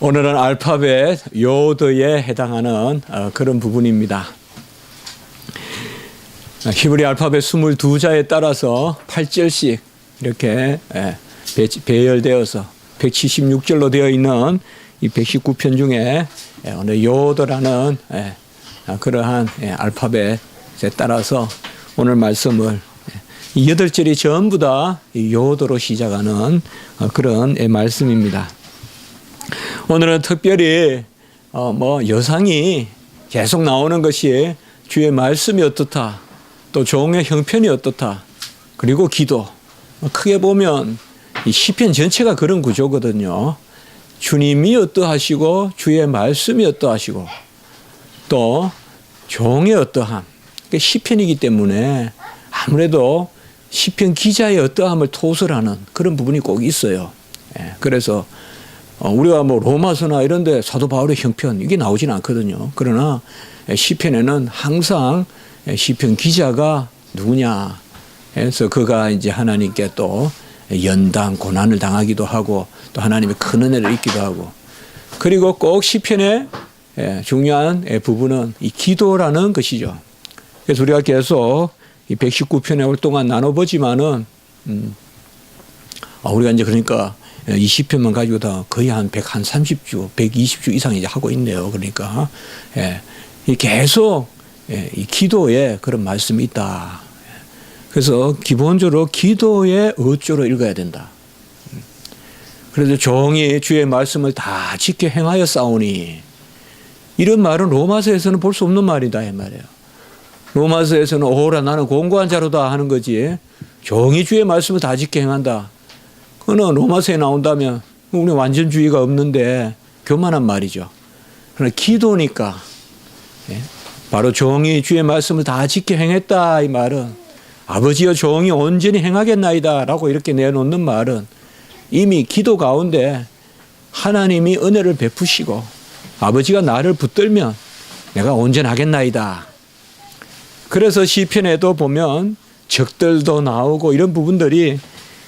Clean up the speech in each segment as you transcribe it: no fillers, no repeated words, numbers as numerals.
오늘은 알파벳 요드에 해당하는 그런 부분입니다. 히브리 알파벳 22자에 따라서 8절씩 이렇게 배열되어서 176절로 되어 있는 이 119편 중에 오늘 요드라는 그러한 알파벳에 따라서 오늘 말씀을 이 8절이 전부 다 요드로 시작하는 그런 말씀입니다. 오늘은 특별히 여상이 계속 나오는 것이 주의 말씀이 어떻다, 또 종의 형편이 어떻다, 그리고 기도. 크게 보면 이 시편 전체가 그런 구조거든요. 주님이 어떠하시고 주의 말씀이 어떠하시고 또 종의 어떠함. 시편이기 때문에 아무래도 시편 기자의 어떠함을 토설하는 그런 부분이 꼭 있어요. 그래서 우리가 로마서나 이런 데 사도 바울의 형편 이게 나오진 않거든요. 그러나 시편에는 항상 시편 기자가 누구냐 해서 그가 이제 하나님께 또 연단 고난을 당하기도 하고 또 하나님의 큰 은혜를 입기도 하고, 그리고 꼭 시편의 중요한 부분은 이 기도라는 것이죠. 그래서 우리가 계속 이 119편에 올 동안 나눠보지만은 우리가 이제 그러니까 20편만 가지고 다 거의 한 130주, 120주 이상 이제 하고 있네요. 그러니까 계속 이 기도에 그런 말씀이 있다. 그래서 기본적으로 기도의 어조로 읽어야 된다. 그래서 종이 주의 말씀을 다 지켜 행하여 싸우니, 이런 말은 로마서에서는 볼 수 없는 말이다 이 말이에요. 로마서에서는 오라 나는 공고한 자로다 하는 거지, 종이 주의 말씀을 다 지켜 행한다. 그거는 로마서에 나온다면 우리 완전주의가 없는데 교만한 말이죠. 그러나 기도니까 바로 종이 주의 말씀을 다 지켜 행했다 이 말은, 아버지여 종이 온전히 행하겠나이다 라고 이렇게 내놓는 말은 이미 기도 가운데 하나님이 은혜를 베푸시고 아버지가 나를 붙들면 내가 온전하겠나이다. 그래서 시편에도 보면 적들도 나오고 이런 부분들이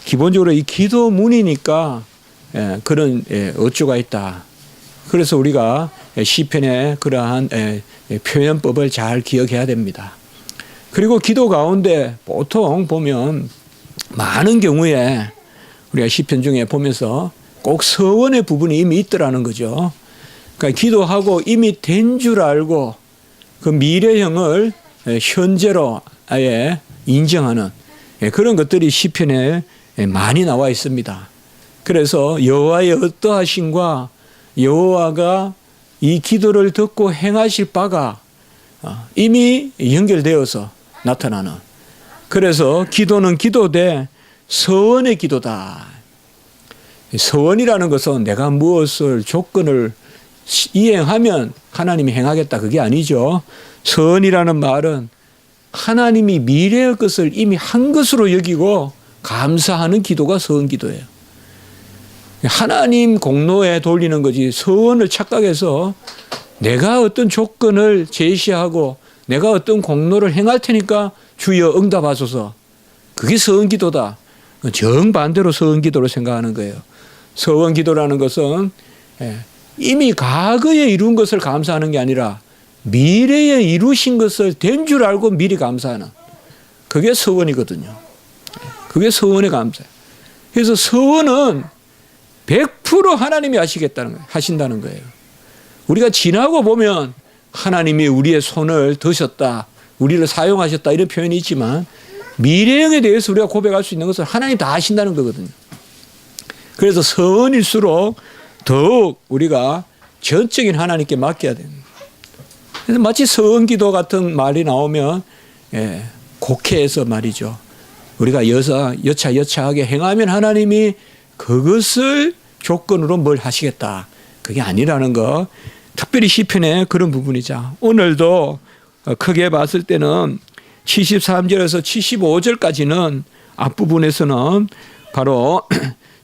기본적으로 이 기도문이니까 그런 어조가 있다. 그래서 우리가 시편의 그러한 표현법을 잘 기억해야 됩니다. 그리고 기도 가운데 보통 보면 많은 경우에 우리가 시편 중에 보면서 꼭 서원의 부분이 이미 있더라는 거죠. 그러니까 기도하고 이미 된 줄 알고 그 미래형을 현재로 아예 인정하는 그런 것들이 시편에 많이 나와 있습니다. 그래서 여호와의 어떠하심과 여호와가 이 기도를 듣고 행하실 바가 이미 연결되어서 나타나는, 그래서 기도는 기도되 서원의 기도다. 서원이라는 것은 내가 무엇을 조건을 이행하면 하나님이 행하겠다 그게 아니죠. 서원이라는 말은 하나님이 미래의 것을 이미 한 것으로 여기고 감사하는 기도가 서원 기도예요. 하나님 공로에 돌리는 거지, 서원을 착각해서 내가 어떤 조건을 제시하고 내가 어떤 공로를 행할 테니까 주여 응답하소서, 그게 서원 기도다. 정반대로 서원 기도로 생각하는 거예요. 서원 기도라는 것은 이미 과거에 이룬 것을 감사하는 게 아니라 미래에 이루신 것을 된 줄 알고 미리 감사하는, 그게 서원이거든요. 그게 서원의 감사예요. 그래서 서원은 100% 하나님이 하신다는 거예요. 우리가 지나고 보면 하나님이 우리의 손을 드셨다, 우리를 사용하셨다 이런 표현이 있지만 미래형에 대해서 우리가 고백할 수 있는 것은 하나님 다 하신다는 거거든요. 그래서 서원일수록 더욱 우리가 전적인 하나님께 맡겨야 됩니다. 그래서 마치 서원기도 같은 말이 나오면 곡해해서 말이죠. 우리가 여차하게 행하면 하나님이 그것을 조건으로 뭘 하시겠다. 그게 아니라는 거. 특별히 시편의 그런 부분이죠. 오늘도 크게 봤을 때는 73절에서 75절까지는 앞부분에서는 바로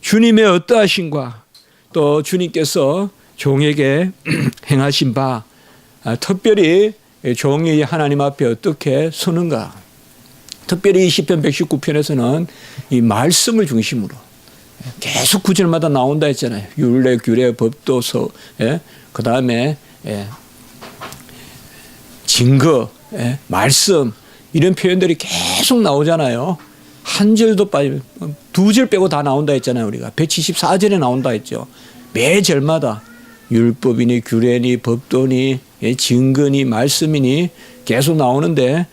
주님의 어떠하심과 또 주님께서 종에게 행하신 바, 특별히 종이 하나님 앞에 어떻게 서는가. 특별히 시편 119편에서는 이 말씀을 중심으로 계속 구절마다 나온다 했잖아요. 율례, 규례, 법도, 그 다음에 증거, 말씀 이런 표현들이 계속 나오잖아요. 한 절도 빠지면 두 절 빼고 다 나온다 했잖아요. 우리가 174절에 나온다 했죠. 매 절마다 율법이니 규례니 법도니 증거니 말씀이니 계속 나오는데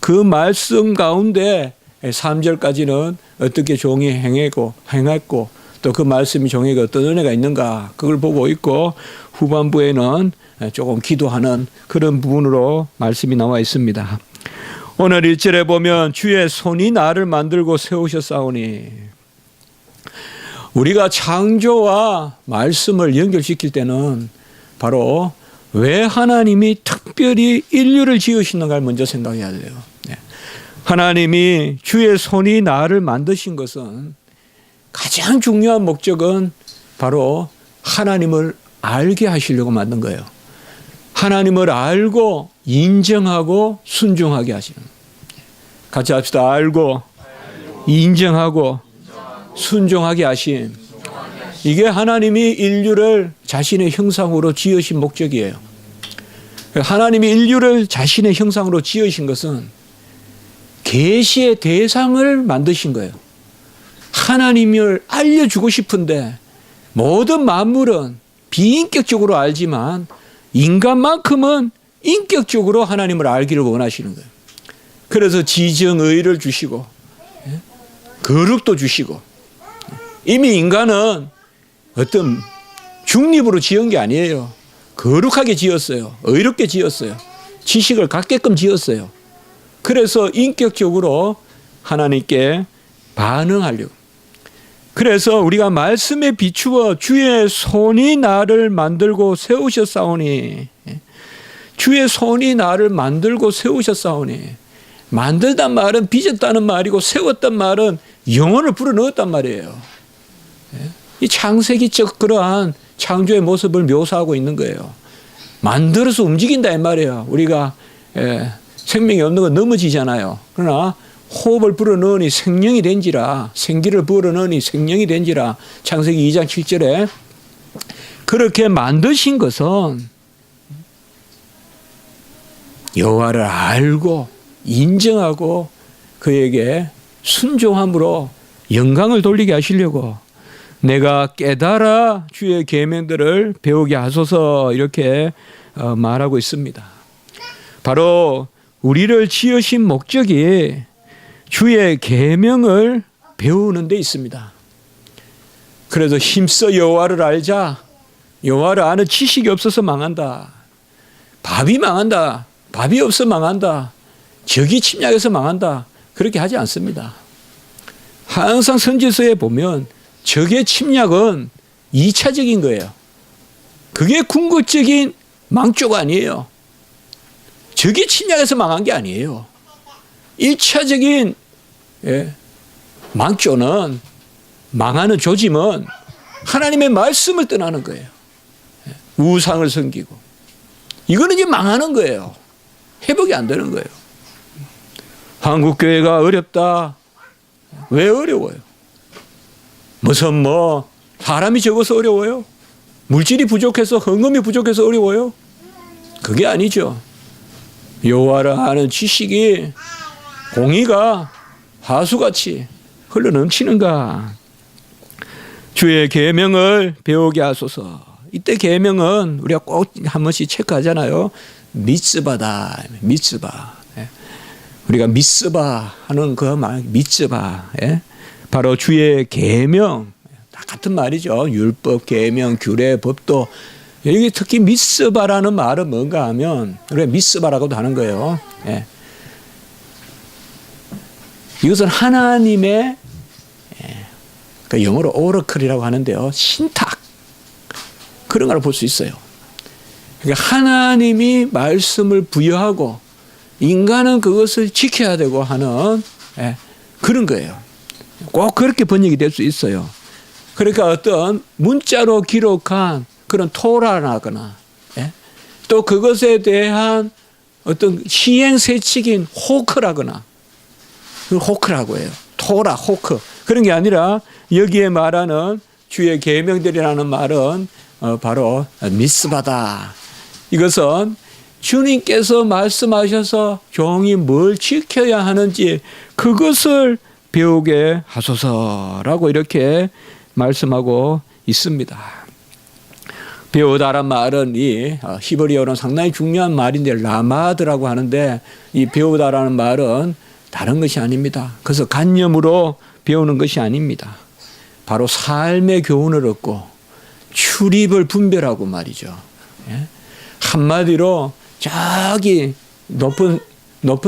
그 말씀 가운데 3절까지는 어떻게 종이 행했고 또 그 말씀이 종에게 어떤 은혜가 있는가 그걸 보고 있고 후반부에는 조금 기도하는 그런 부분으로 말씀이 나와 있습니다. 오늘 1절에 보면 주의 손이 나를 만들고 세우셨사오니, 우리가 창조와 말씀을 연결시킬 때는 바로 왜 하나님이 특별히 인류를 지으시는가를 먼저 생각해야 돼요. 하나님이 주의 손이 나를 만드신 것은 가장 중요한 목적은 바로 하나님을 알게 하시려고 만든 거예요. 하나님을 알고 인정하고 순종하게 하시는. 같이 합시다. 알고 인정하고 순종하게 하심. 이게 하나님이 인류를 자신의 형상으로 지으신 목적이에요. 하나님이 인류를 자신의 형상으로 지으신 것은 계시의 대상을 만드신 거예요. 하나님을 알려주고 싶은데 모든 만물은 비인격적으로 알지만 인간만큼은 인격적으로 하나님을 알기를 원하시는 거예요. 그래서 지정의를 주시고 거룩도 주시고, 이미 인간은 어떤 중립으로 지은 게 아니에요. 거룩하게 지었어요. 의롭게 지었어요. 지식을 갖게끔 지었어요. 그래서 인격적으로 하나님께 반응하려고. 그래서 우리가 말씀에 비추어 주의 손이 나를 만들고 세우셨사오니, 주의 손이 나를 만들고 세우셨사오니, 만들단 말은 빚었다는 말이고 세웠단 말은 영혼을 불어넣었단 말이에요. 이 창세기적 그러한 창조의 모습을 묘사하고 있는 거예요. 만들어서 움직인다 이 말이에요. 우리가 생명이 없는 건 넘어지잖아요. 그러나 호흡을 불어넣으니 생명이 된지라, 생기를 불어넣으니 생명이 된지라, 창세기 2장 7절에 그렇게 만드신 것은 여호와를 알고 인정하고 그에게 순종함으로 영광을 돌리게 하시려고, 내가 깨달아 주의 계명들을 배우게 하소서, 이렇게 말하고 있습니다. 바로 우리를 지으신 목적이 주의 계명을 배우는 데 있습니다. 그래서 힘써 여호와를 알자. 여호와를 아는 지식이 없어서 망한다. 밥이 망한다. 밥이 없어 망한다. 적이 침략해서 망한다. 그렇게 하지 않습니다. 항상 선지서에 보면 적의 침략은 2차적인 거예요. 그게 궁극적인 망조가 아니에요. 적이 침략해서 망한 게 아니에요. 1차적인 망조는, 망하는 조짐은 하나님의 말씀을 떠나는 거예요. 우상을 섬기고. 이거는 이제 망하는 거예요. 회복이 안 되는 거예요. 한국교회가 어렵다. 왜 어려워요? 무슨 사람이 적어서 어려워요? 물질이 부족해서, 헌금이 부족해서 어려워요? 그게 아니죠. 여호와를 아는 지식이 공의가 하수같이 흘러넘치는가. 주의 계명을 배우게 하소서. 이때 계명은 우리가 꼭 한 번씩 체크하잖아요. 미tz바다. 미tz바. 우리가 미tz바 하는 그 말, 미tz바. 바로 주의 계명. 다 같은 말이죠. 율법, 계명, 규례, 법도. 여기 특히 미tz바라는 말은 뭔가 하면, 우리가 미tz바라고도 하는 거예요. 이것은 하나님의, 그 영어로 오러클이라고 하는데요. 신탁. 그런 걸 볼 수 있어요. 그러니까 하나님이 말씀을 부여하고 인간은 그것을 지켜야 되고 하는 그런 거예요. 꼭 그렇게 번역이 될 수 있어요. 그러니까 어떤 문자로 기록한 그런 토라나거나 또 그것에 대한 어떤 시행세칙인 호크라거나, 호크라고 해요. 토라, 호크. 그런 게 아니라 여기에 말하는 주의 계명들이라는 말은 바로 미스바다. 이것은 주님께서 말씀하셔서 종이 뭘 지켜야 하는지 그것을 배우게 하소서라고 이렇게 말씀하고 있습니다. 배우다란 말은 이 히브리어로는 상당히 중요한 말인데 라마드라고 하는데 이 배우다라는 말은 다른 것이 아닙니다. 그래서 관념으로 배우는 것이 아닙니다. 바로 삶의 교훈을 얻고 출입을 분별하고 말이죠. 한마디로 저기 높은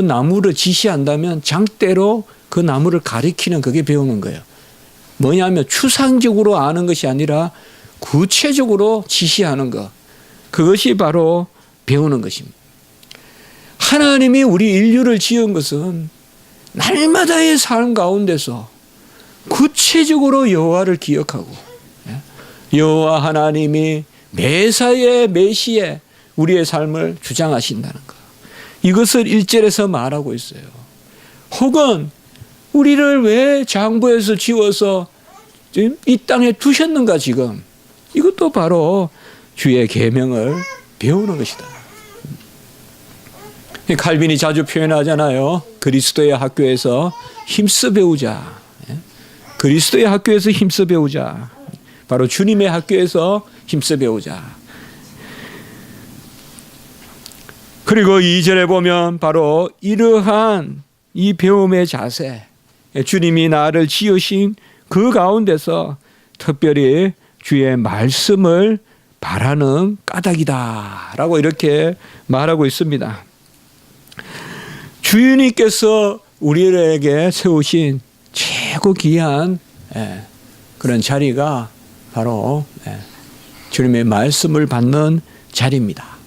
나무를 지시한다면 장대로 그 나무를 가리키는 그게 배우는 거예요. 뭐냐면 추상적으로 아는 것이 아니라 구체적으로 지시하는 것. 그것이 바로 배우는 것입니다. 하나님이 우리 인류를 지은 것은 날마다의 삶 가운데서 구체적으로 여호와를 기억하고 여호와 하나님이 매사에 매시에 우리의 삶을 주장하신다는 것. 이것을 1절에서 말하고 있어요. 혹은 우리를 왜 장부에서 지워서 이 땅에 두셨는가 지금. 이것도 바로 주의 계명을 배우는 것이다. 칼빈이 자주 표현하잖아요. 그리스도의 학교에서 힘써 배우자. 그리스도의 학교에서 힘써 배우자. 바로 주님의 학교에서 힘써 배우자. 그리고 2절에 보면 바로 이러한 이 배움의 자세, 주님이 나를 지으신 그 가운데서 특별히 주의 말씀을 바라는 까닭이다 라고 이렇게 말하고 있습니다. 주님께서 우리에게 세우신 최고 귀한 그런 자리가 바로 주님의 말씀을 받는 자리입니다.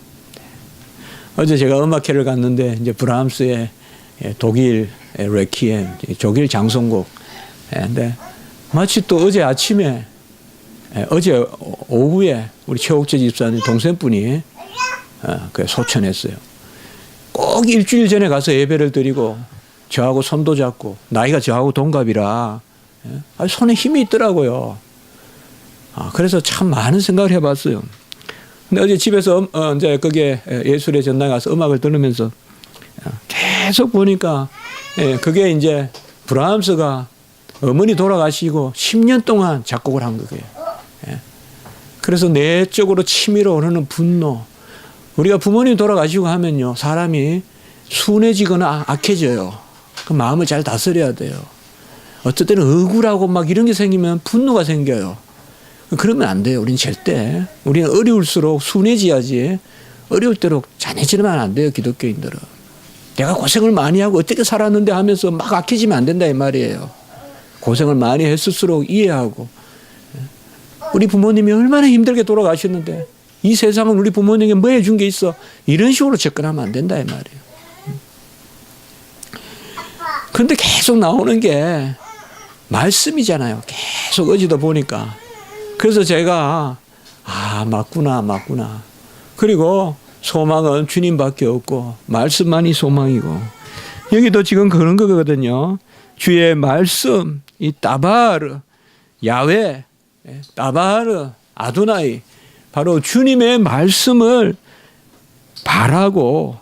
어제 제가 음악회를 갔는데 이제 브람스의 독일 레퀴엠, 독일 장송곡. 근데 마치 또 어제 아침에 어제 오후에 우리 최옥재 집사님 동생분이 소천했어요. 꼭 일주일 전에 가서 예배를 드리고 저하고 손도 잡고 나이가 저하고 동갑이라 손에 힘이 있더라고요. 그래서 참 많은 생각을 해봤어요. 근데 어제 집에서 이제 거기에 예술의 전당에 가서 음악을 들으면서 계속 보니까 그게 이제 브람스가 어머니 돌아가시고 10년 동안 작곡을 한 거예요. 그래서 내적으로 치밀어 오르는 분노. 우리가 부모님 돌아가시고 하면요, 사람이 순해지거나 악해져요. 그 마음을 잘 다스려야 돼요. 어떨 때는 억울하고 막 이런 게 생기면 분노가 생겨요. 그러면 안 돼요. 우리는 절대. 우리는 어려울수록 순해져야지. 어려울 대로 잔해지면 안 돼요. 기독교인들은. 내가 고생을 많이 하고 어떻게 살았는데 하면서 막 악해지면 안 된다 이 말이에요. 고생을 많이 했을수록 이해하고. 우리 부모님이 얼마나 힘들게 돌아가셨는데 이 세상은 우리 부모님에게 뭐 해준 게 있어. 이런 식으로 접근하면 안 된다 이 말이에요. 그런데 계속 나오는 게 말씀이잖아요. 계속 어제도 보니까. 그래서 제가 맞구나. 그리고 소망은 주님밖에 없고 말씀만이 소망이고 여기도 지금 그런 거거든요. 주의 말씀, 이 따바르, 야훼, 따바르, 아도나이 바로 주님의 말씀을 바라고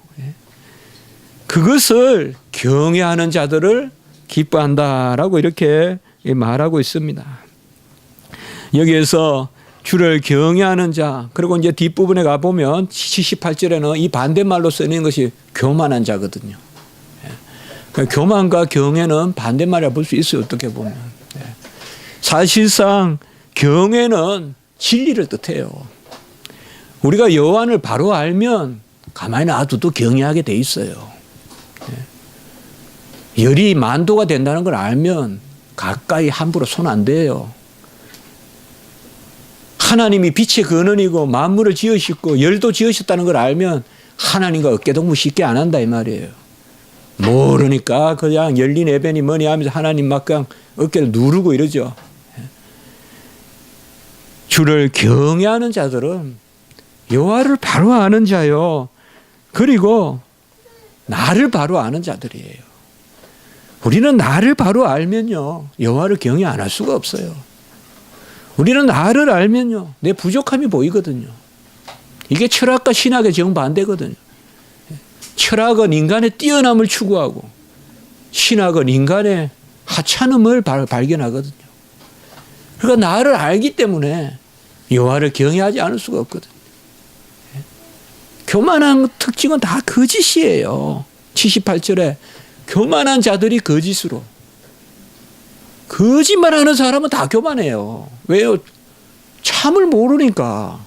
그것을 경외하는 자들을 기뻐한다라고 이렇게 말하고 있습니다. 여기에서 주를 경외하는 자, 그리고 이제 뒷부분에 가보면 78절에는 이 반대말로 쓰는 것이 교만한 자거든요. 그러니까 교만과 경외는 반대말이라 볼 수 있어요. 어떻게 보면. 사실상 경외는 진리를 뜻해요. 우리가 여호와를 바로 알면 가만히 놔둬도 경외하게 돼 있어요. 열이 만도가 된다는 걸 알면 가까이 함부로 손 안 대요. 하나님이 빛의 근원이고 만물을 지으셨고 열도 지으셨다는 걸 알면 하나님과 어깨동무 쉽게 안 한다 이 말이에요. 모르니까 그냥 열린 애변이 뭐니 하면서 하나님 막 그냥 어깨를 누르고 이러죠. 주를 경외하는 자들은 여호와를 바로 아는 자요. 그리고 나를 바로 아는 자들이에요. 우리는 나를 바로 알면요, 여호와를 경외 안 할 수가 없어요. 우리는 나를 알면요, 내 부족함이 보이거든요. 이게 철학과 신학의 정반대거든요. 철학은 인간의 뛰어남을 추구하고 신학은 인간의 하찮음을 발견하거든요. 그러니까 나를 알기 때문에 여호와를 경외하지 않을 수가 없거든요. 교만한 특징은 다 거짓이에요. 78절에 교만한 자들이 거짓으로. 거짓말하는 사람은 다 교만해요. 왜요? 참을 모르니까.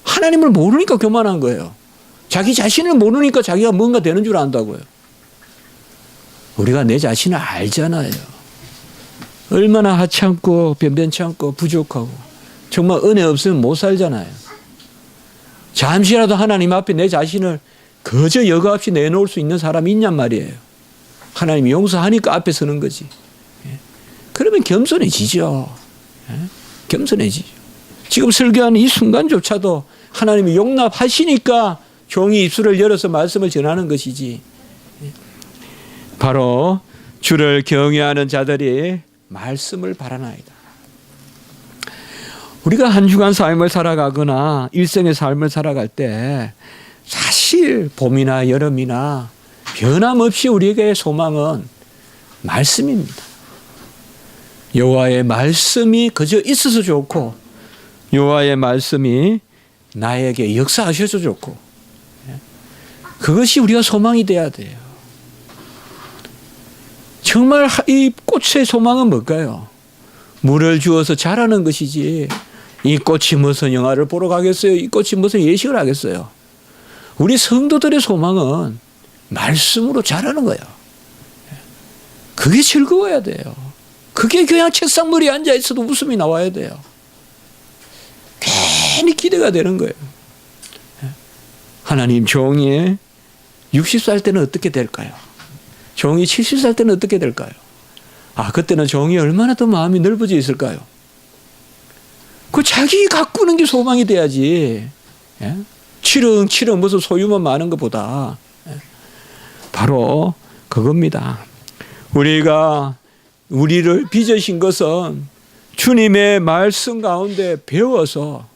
하나님을 모르니까 교만한 거예요. 자기 자신을 모르니까 자기가 뭔가 되는 줄 안다고요. 우리가 내 자신을 알잖아요. 얼마나 하찮고 변변치 않고 부족하고 정말 은혜 없으면 못 살잖아요. 잠시라도 하나님 앞에 내 자신을 그저 여과 없이 내놓을 수 있는 사람이 있냔 말이에요. 하나님이 용서하니까 앞에 서는 거지. 그러면 겸손해지죠. 겸손해지죠. 지금 설교하는 이 순간조차도 하나님이 용납하시니까 종이 입술을 열어서 말씀을 전하는 것이지. 바로 주를 경외하는 자들이 말씀을 바라나이다. 우리가 한 주간 삶을 살아가거나 일생의 삶을 살아갈 때 사실 봄이나 여름이나 변함없이 우리에게 소망은 말씀입니다. 여호와의 말씀이 그저 있어서 좋고 여호와의 말씀이 나에게 역사하셔서 좋고 그것이 우리가 소망이 돼야 돼요. 정말 이 꽃의 소망은 뭘까요? 물을 주어서 자라는 것이지 이 꽃이 무슨 영화를 보러 가겠어요? 이 꽃이 무슨 예식을 하겠어요? 우리 성도들의 소망은 말씀으로 자라는 거예요. 그게 즐거워야 돼요. 그게 그냥 책상머리에 앉아 있어도 웃음이 나와야 돼요. 괜히 기대가 되는 거예요. 하나님, 종이 60살 때는 어떻게 될까요? 종이 70살 때는 어떻게 될까요? 그때는 종이 얼마나 더 마음이 넓어져 있을까요? 그 자기 가꾸는 게 소망이 돼야지. 치렁치렁 무슨 소유만 많은 것보다. 바로 그겁니다. 우리를 빚으신 것은 주님의 말씀 가운데 배워서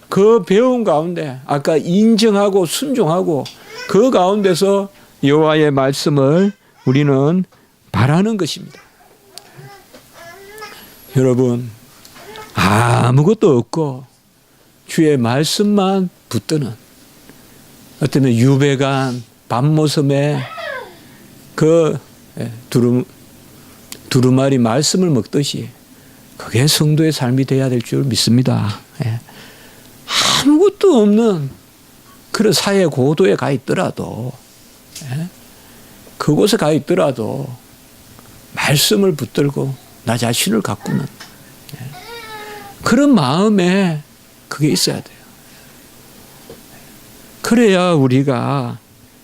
그 배움 가운데 아까 인정하고 순종하고 그 가운데서 여호와의 말씀을 우리는 바라는 것입니다. 여러분, 아무것도 없고 주의 말씀만 붙드는 어떤 유배간 밤모섬에 그 두루마리 말씀을 먹듯이 그게 성도의 삶이 되어야 될 줄 믿습니다. 아무것도 없는 그런 사회 고도에 가 있더라도 그곳에 가 있더라도 말씀을 붙들고 나 자신을 가꾸는 그런 마음에 그게 있어야 돼요. 그래야 우리가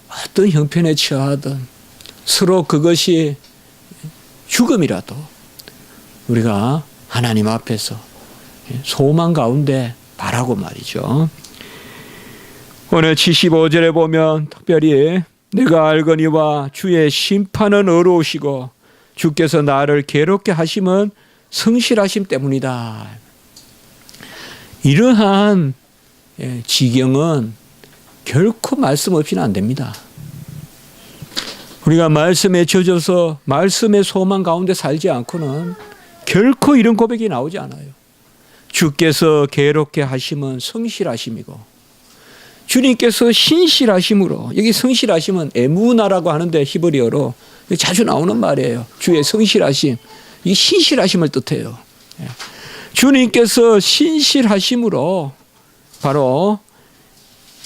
어떤 형편에 처하든 서로 그것이 죽음이라도 우리가 하나님 앞에서 소망 가운데 바라고 말이죠. 오늘 75절에 보면 특별히 내가 알거니와 주의 심판은 어려우시고 주께서 나를 괴롭게 하심은 성실하심 때문이다. 이러한 지경은 결코 말씀 없이는 안 됩니다. 우리가 말씀에 젖어서 말씀의 소망 가운데 살지 않고는 결코 이런 고백이 나오지 않아요. 주께서 괴롭게 하심은 성실하심이고 주님께서 신실하심으로, 여기 성실하심은 에무나라고 하는데 히브리어로 자주 나오는 말이에요. 주의 성실하심, 이 신실하심을 뜻해요. 주님께서 신실하심으로 바로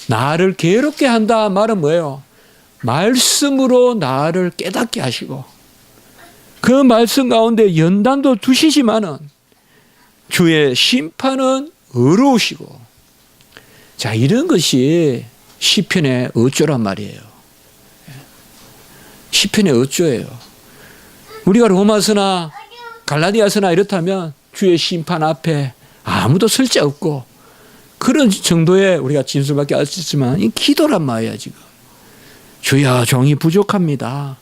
나를 괴롭게 한다 말은 뭐예요? 말씀으로 나를 깨닫게 하시고 그 말씀 가운데 연단도 두시지만은 주의 심판은 어려우시고, 자, 이런 것이 시편의 어조란 말이에요. 시편의 어조예요. 우리가 로마서나 갈라디아서나 이렇다면 주의 심판 앞에 아무도 설 자 없고 그런 정도의 우리가 진술밖에 안 쓰지만 이 기도란 말이야. 지금 주여 종이 부족합니다.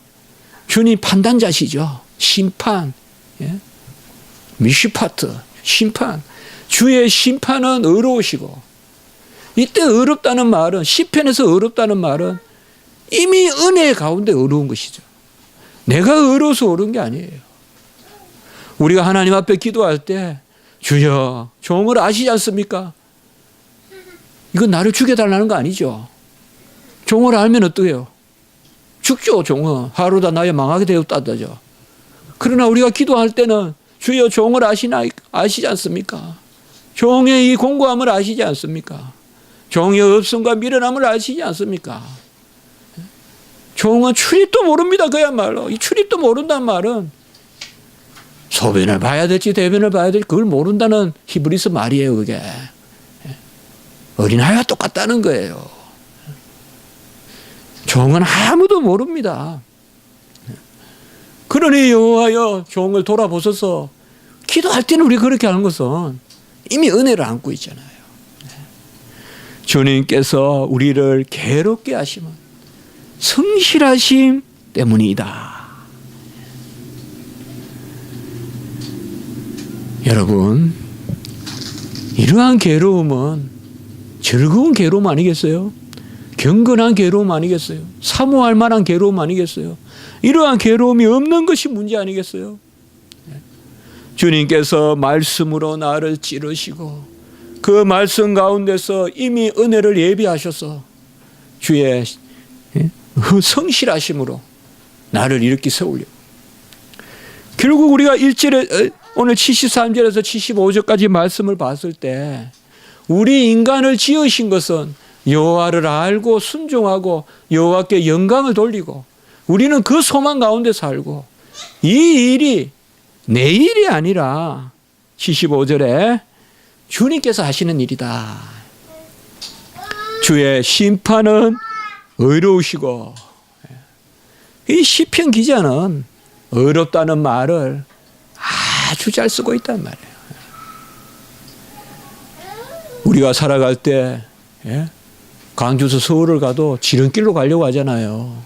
주님 판단자시죠. 심판. 예? 미슈파트. 심판. 주의 심판은 의로우시고, 이때 의롭다는 말은, 시편에서 의롭다는 말은 이미 은혜 가운데 의로운 것이죠. 내가 의로워서 의로운 게 아니에요. 우리가 하나님 앞에 기도할 때 주여 종을 아시지 않습니까? 이건 나를 죽여달라는 거 아니죠. 종을 알면 어떠해요? 죽죠. 종은 하루다 나에 망하게 되었다죠. 그러나 우리가 기도할 때는 주여 종을 아시지 않습니까? 종의 이 공고함을 아시지 않습니까? 종의 없음과 미련함을 아시지 않습니까? 종은 출입도 모릅니다. 그야말로 이 출입도 모른다는 말은 소변을 봐야 될지 대변을 봐야 될지 그걸 모른다는 히브리서 말이에요. 그게 어린아이와 똑같다는 거예요. 종은 아무도 모릅니다. 그러니 여호와여 종을 돌아보소서. 기도할 때는 우리 그렇게 하는 것은 이미 은혜를 안고 있잖아요. 주님께서 우리를 괴롭게 하심은 성실하심 때문이다. 여러분, 이러한 괴로움은 즐거운 괴로움 아니겠어요? 경건한 괴로움 아니겠어요? 사모할 만한 괴로움 아니겠어요? 이러한 괴로움이 없는 것이 문제 아니겠어요? 주님께서 말씀으로 나를 찌르시고 그 말씀 가운데서 이미 은혜를 예비하셔서 주의 성실하심으로 나를 일으키 세우려. 결국 우리가 1절에 오늘 73절에서 75절까지 말씀을 봤을 때 우리 인간을 지으신 것은 여호와를 알고 순종하고 여호와께 영광을 돌리고 우리는 그 소망 가운데 살고 이 일이 내 일이 아니라 75절에 주님께서 하시는 일이다. 주의 심판은 의로우시고. 이 시편 기자는 의롭다는 말을 아주 잘 쓰고 있단 말이에요. 우리가 살아갈 때 광주에서 서울을 가도 지름길로 가려고 하잖아요.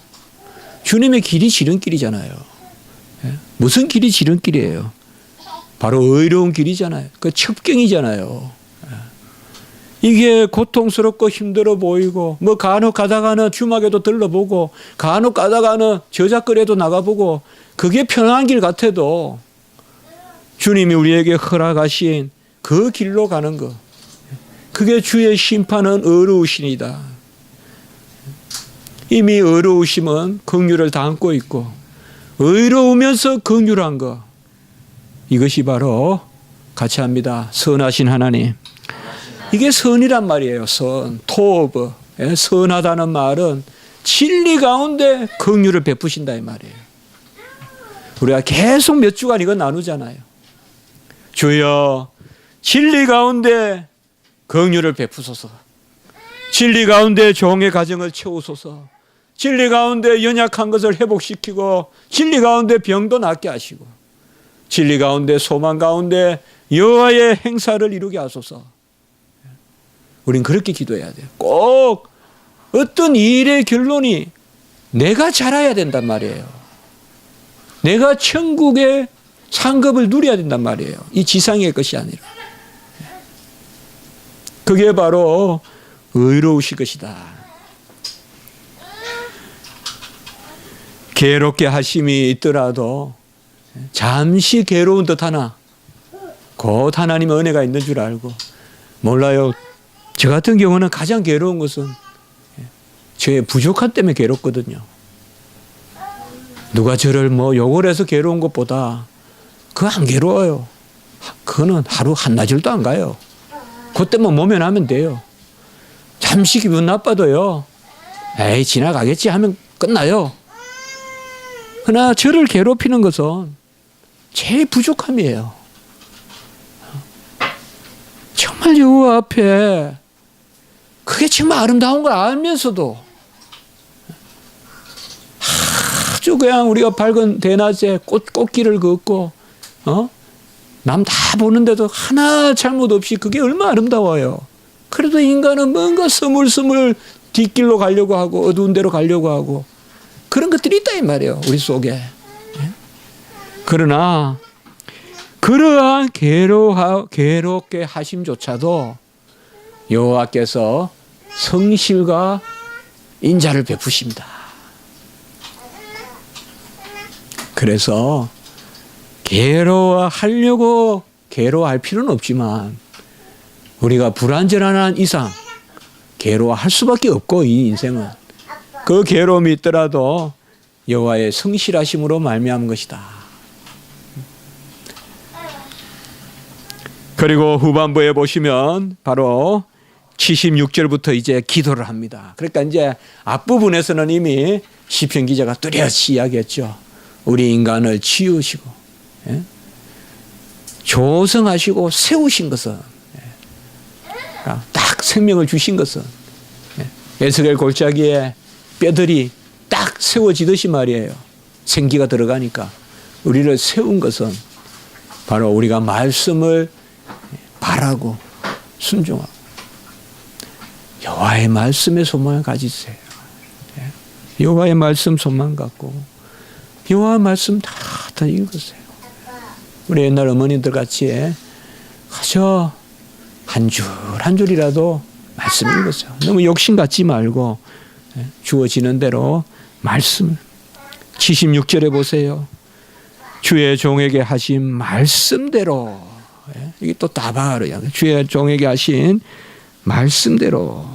주님의 길이 지름길이잖아요. 무슨 길이 지름길이에요? 바로 의로운 길이잖아요. 그 첩경이잖아요. 이게 고통스럽고 힘들어 보이고 뭐 간혹 가다가는 주막에도 들러보고 간혹 가다가는 저작거리에도 나가보고 그게 편한 길 같아도 주님이 우리에게 허락하신 그 길로 가는 것, 그게 주의 심판은 의로우시니다. 이미 의로우심은 긍휼을 담고 있고 의로우면서 긍휼한 것, 이것이 바로 같이 합니다. 선하신 하나님. 이게 선이란 말이에요. 선, 토브. 선하다는 말은 진리 가운데 긍휼을 베푸신다 이 말이에요. 우리가 계속 몇 주간 이거 나누잖아요. 주여 진리 가운데 긍휼을 베푸소서. 진리 가운데 종의 가정을 채우소서. 진리 가운데 연약한 것을 회복시키고 진리 가운데 병도 낫게 하시고 진리 가운데 소망 가운데 여호와의 행사를 이루게 하소서. 우린 그렇게 기도해야 돼요. 꼭 어떤 일의 결론이 내가 잘해야 된단 말이에요. 내가 천국의 상급을 누려야 된단 말이에요. 이 지상의 것이 아니라. 그게 바로 의로우실 것이다. 괴롭게 하심이 있더라도 잠시 괴로운 듯하나 곧 하나님의 은혜가 있는 줄 알고. 몰라요. 저 같은 경우는 가장 괴로운 것은 저의 부족함 때문에 괴롭거든요. 누가 저를 뭐 욕을 해서 괴로운 것보다 그거 안 괴로워요. 그거는 하루 한나절도 안 가요. 그때만 모면하면 돼요. 잠시 기분 나빠도요. 에이 지나가겠지 하면 끝나요. 그러나 저를 괴롭히는 것은 제 부족함이에요. 정말 여호와 앞에 그게 정말 아름다운 걸 알면서도 아주 그냥 우리가 밝은 대낮에 꽃길을 걷고 남 다 보는데도 하나 잘못 없이 그게 얼마나 아름다워요. 그래도 인간은 뭔가 스물스물 뒷길로 가려고 하고 어두운 데로 가려고 하고 그런 것들이 있다 이 말이에요. 우리 속에. 그러나 그러한 괴롭게 하심조차도 여호와께서 성실과 인자를 베푸십니다. 그래서 괴로워할 필요는 없지만 우리가 불완전한 이상 괴로워할 수밖에 없고, 이 인생은 그 괴로움이 있더라도 여호와의 성실하심으로 말미암은 것이다. 그리고 후반부에 보시면 바로 76절부터 이제 기도를 합니다. 그러니까 이제 앞부분에서는 이미 시편 기자가 뚜렷이 이야기했죠. 우리 인간을 지으시고 조성하시고 세우신 것은, 딱 생명을 주신 것은 에스겔 골짜기에 뼈들이 딱 세워지듯이 말이에요. 생기가 들어가니까 우리를 세운 것은 바로 우리가 말씀을 바라고 순종하고 여호와의 말씀에 소망을 가지세요. 여호와의 말씀 소망 갖고 여호와의 말씀 다 읽으세요. 우리 옛날 어머니들 같이 가서 한 줄 한 줄이라도 말씀 읽으세요. 너무 욕심 갖지 말고 주어지는 대로 말씀. 76절에 보세요. 주의 종에게 하신 말씀대로, 이게 또 다바르야. 주의 종에게 하신 말씀대로.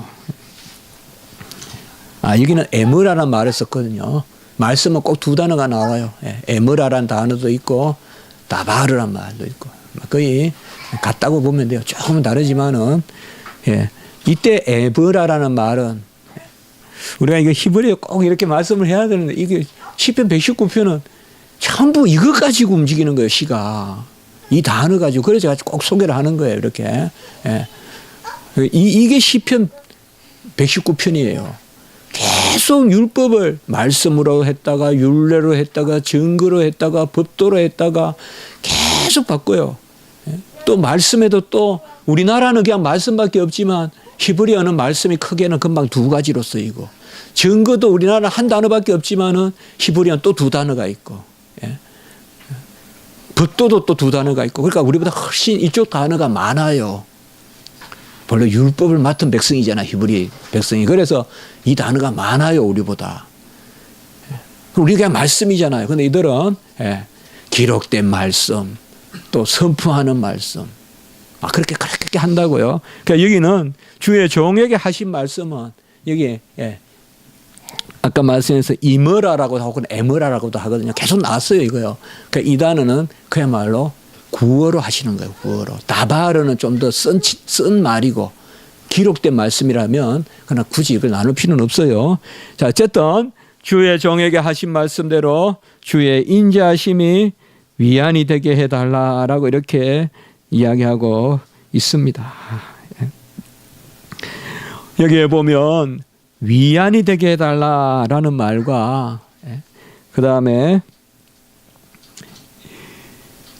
여기는 에므라라는 말을 썼거든요. 말씀은 꼭 두 단어가 나와요. 에므라라는 단어도 있고 다바르라는 말도 있고 거의 같다고 보면 돼요. 조금 다르지만은 이때 에브라라는 말은 우리가 이거 히브리어 꼭 이렇게 말씀을 해야 되는데 이게 시편 119편은 전부 이것 가지고 움직이는 거예요. 시가 이 단어 가지고. 그래서 제가 꼭 소개를 하는 거예요. 이렇게 이게 시편 119편이에요. 계속 율법을 말씀으로 했다가 율례로 했다가 증거로 했다가 법도로 했다가 계속 바꿔요. 또 말씀에도 또 우리나라는 그냥 말씀밖에 없지만 히브리어는 말씀이 크게는 금방 두 가지로 쓰이고, 증거도 우리나라는 한 단어밖에 없지만은 히브리어는 또 두 단어가 있고, 법도도 또 두 단어가 있고, 그러니까 우리보다 훨씬 이쪽 단어가 많아요. 원래 율법을 맡은 백성이잖아, 히브리 백성이. 그래서 이 단어가 많아요, 우리보다. 우리 그냥 말씀이잖아요. 근데 이들은 기록된 말씀, 또 선포하는 말씀, 그렇게 한다고요. 그러니까 여기는 주의 종에게 하신 말씀은 여기 아까 말씀해서 이머라라고 하고 에머라라고도 하거든요. 계속 나왔어요, 이거요. 그러니까 이 단어는 그야말로 구어로 하시는 거예요. 구어로. 다바르는 좀 더 쓴 말이고 기록된 말씀이라면 그러나 굳이 이걸 나눌 필요는 없어요. 자, 어쨌든 주의 종에게 하신 말씀대로 주의 인자하심이 위안이 되게 해달라라고 이렇게 이야기하고 있습니다. 여기에 보면 위안이 되게 해달라라는 말과 그 다음에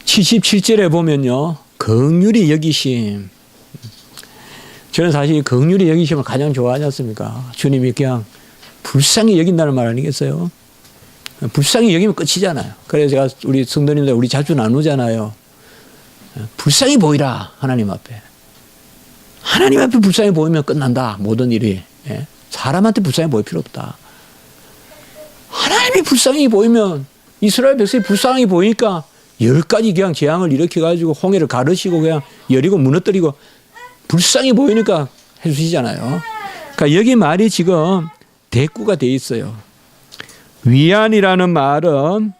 77절에 보면요, 긍휼히 여기심. 저는 사실 긍휼히 여기심을 가장 좋아하지 않습니까? 주님이 그냥 불쌍히 여긴다는 말 아니겠어요? 불쌍히 여기면 끝이잖아요. 그래서 제가 우리 성도님들 우리 자주 나누잖아요. 불쌍히 보이라, 하나님 앞에. 하나님 앞에 불쌍히 보이면 끝난다, 모든 일이. 사람한테 불쌍히 보일 필요 없다. 하나님이 불쌍히 보이면, 이스라엘 백성이 불쌍히 보이니까 10가지 그냥 재앙을 일으켜가지고 홍해를 가르시고 그냥 여리고 무너뜨리고 불쌍히 보이니까 해주시잖아요. 그러니까 여기 말이 지금 대꾸가 돼 있어요. 위안이라는 말은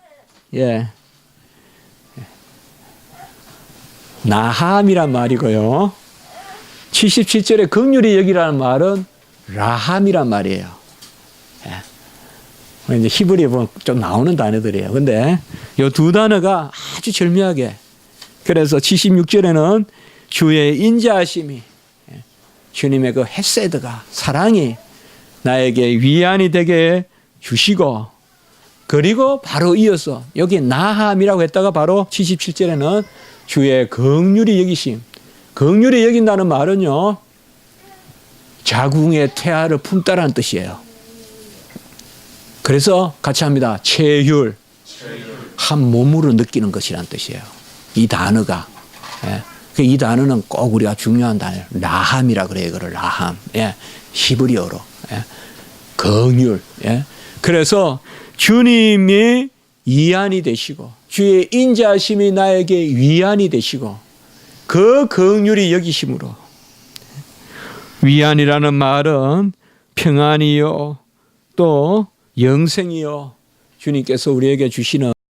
나함이란 말이고요. 77절에 긍휼히 여기라는 말은 라함이란 말이에요. 이제 히브리에 보면 좀 나오는 단어들이에요. 근데 이 두 단어가 아주 절묘하게, 그래서 76절에는 주의 인자하심이, 주님의 그 헤세드가, 사랑이 나에게 위안이 되게 주시고, 그리고 바로 이어서 여기 나함이라고 했다가 바로 77절에는 주의 긍휼히 여기심. 긍휼히 여긴다는 말은요, 자궁의 태아를 품다라는 뜻이에요. 그래서 같이 합니다. 체휼. 한 몸으로 느끼는 것이란 뜻이에요. 이 단어가. 예. 이 단어는 꼭 우리가 중요한 단어예요. 라함이라 그래요. 이거를 라함. 예. 히브리어로. 예. 긍휼. 예. 그래서 주님이 위안이 되시고 주의 인자하심이 나에게 위안이 되시고 그 긍휼이 여기심으로 위안이라는 말은 평안이요 또 영생이요 주님께서 우리에게 주시는